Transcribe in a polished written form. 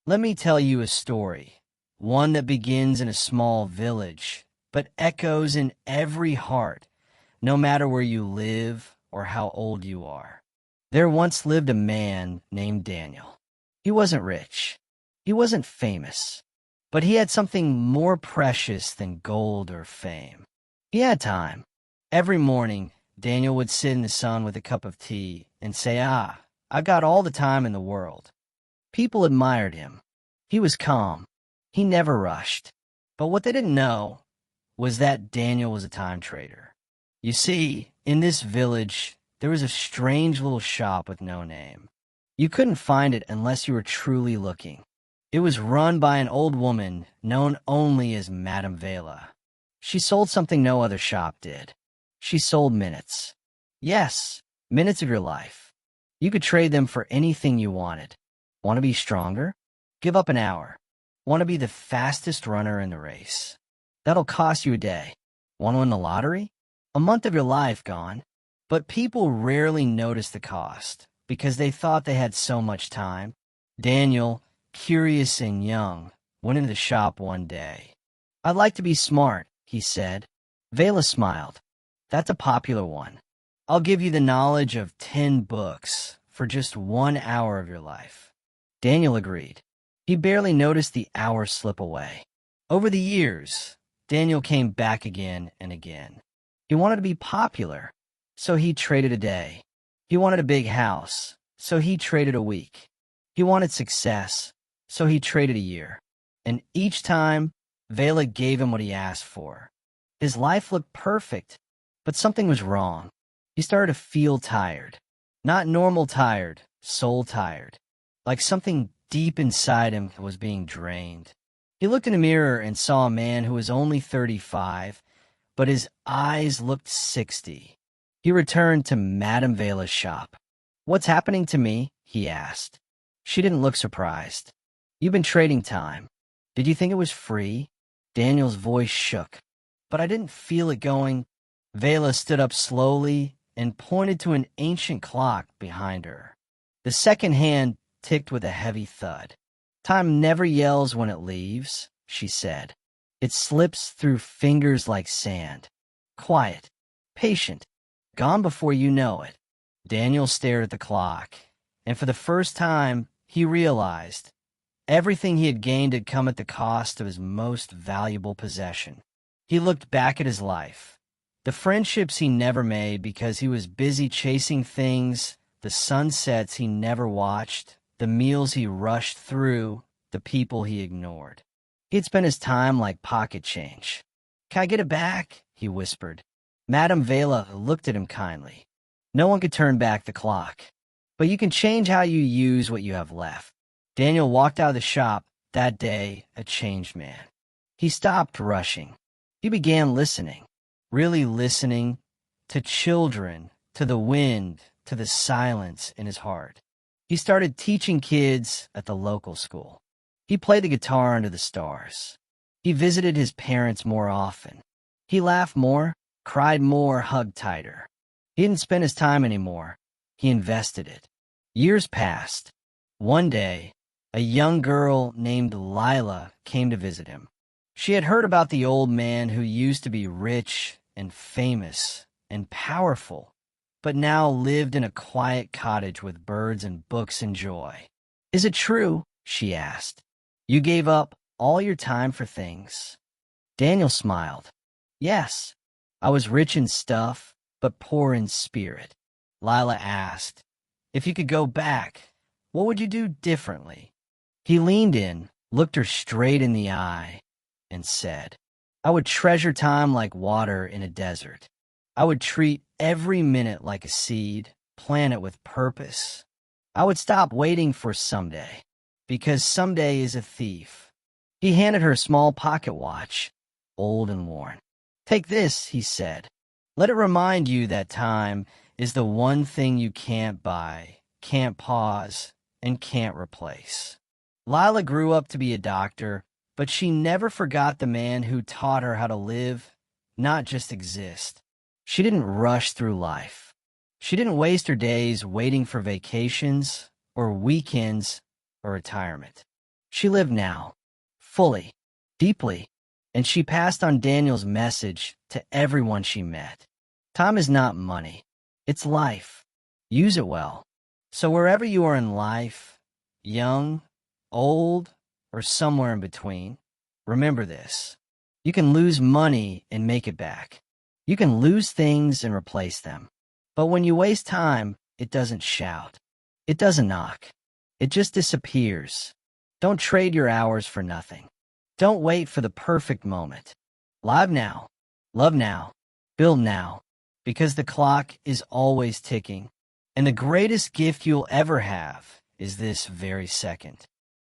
Let me tell you a story, one that begins in a small village, but echoes in every heart, no matter where you live or how old you are. There once lived a man named Daniel. He wasn't rich. He wasn't famous, but he had something more precious than gold or fame. He had time. Every morning, Daniel would sit in the sun with a cup of tea and say, I've got all the time in the world. People admired him. He was calm. He never rushed. But what they didn't know was that Daniel was a time trader. You see, in this village, there was a strange little shop with no name. You couldn't find it unless you were truly looking. It was run by an old woman known only as Madame Vela. She sold something no other shop did. She sold minutes. Yes, minutes of your life. You could trade them for anything you wanted. Want to be stronger? Give up an hour. Want to be the fastest runner in the race? That'll cost you a day. Want to win the lottery? A month of your life gone. But people rarely noticed the cost because they thought they had so much time. Daniel, curious and young, went into the shop one day. I'd like to be smart, he said. Vela smiled. That's a popular one. I'll give you the knowledge of 10 books for just 1 hour of your life. Daniel agreed. He barely noticed the hour slip away. Over the years, Daniel came back again and again. He wanted to be popular, so he traded a day. He wanted a big house, so he traded a week. He wanted success, so he traded a year. And each time, Vela gave him what he asked for. His life looked perfect, but something was wrong. He started to feel tired. Not normal tired, soul tired. Like something deep inside him was being drained. He looked in a mirror and saw a man who was only 35, but his eyes looked 60. He returned to Madame Vela's shop. What's happening to me? He asked. She didn't look surprised. You've been trading time. Did you think it was free? Daniel's voice shook, but I didn't feel it going. Vela stood up slowly and pointed to an ancient clock behind her. The second hand ticked with a heavy thud. Time never yells when it leaves, she said. It slips through fingers like sand. Quiet, patient, gone before you know it. Daniel stared at the clock, and for the first time, he realized everything he had gained had come at the cost of his most valuable possession. He looked back at his life. The friendships he never made because he was busy chasing things, the sunsets he never watched, the meals he rushed through, the people he ignored. He'd spent his time like pocket change. Can I get it back? He whispered. Madame Vela looked at him kindly. No one could turn back the clock, but you can change how you use what you have left. Daniel walked out of the shop that day a changed man. He stopped rushing. He began listening, really listening to children, to the wind, to the silence in his heart. He started teaching kids at the local school. He played the guitar under the stars. He visited his parents more often. He laughed more, cried more, hugged tighter. He didn't spend his time anymore. He invested it. Years passed. One day, a young girl named Lila came to visit him. She had heard about the old man who used to be rich and famous and powerful, but now lived in a quiet cottage with birds and books and joy. Is it true? She asked. You gave up all your time for things. Daniel smiled. Yes, I was rich in stuff, but poor in spirit. Lila asked, if you could go back, what would you do differently? He leaned in, looked her straight in the eye, and said, I would treasure time like water in a desert. I would treat every minute like a seed, plant it with purpose. I would stop waiting for someday, because someday is a thief. He handed her a small pocket watch, old and worn. Take this, he said. Let it remind you that time is the one thing you can't buy, can't pause, and can't replace. Lila grew up to be a doctor, but she never forgot the man who taught her how to live, not just exist. She didn't rush through life. She didn't waste her days waiting for vacations or weekends or retirement. She lived now, fully, deeply, and she passed on Daniel's message to everyone she met. Time is not money. It's life. Use it well. So wherever you are in life, young, old, or somewhere in between, remember this. You can lose money and make it back. You can lose things and replace them. But when you waste time, it doesn't shout. It doesn't knock. It just disappears. Don't trade your hours for nothing. Don't wait for the perfect moment. Live now. Love now. Build now. Because the clock is always ticking. And the greatest gift you'll ever have is this very second.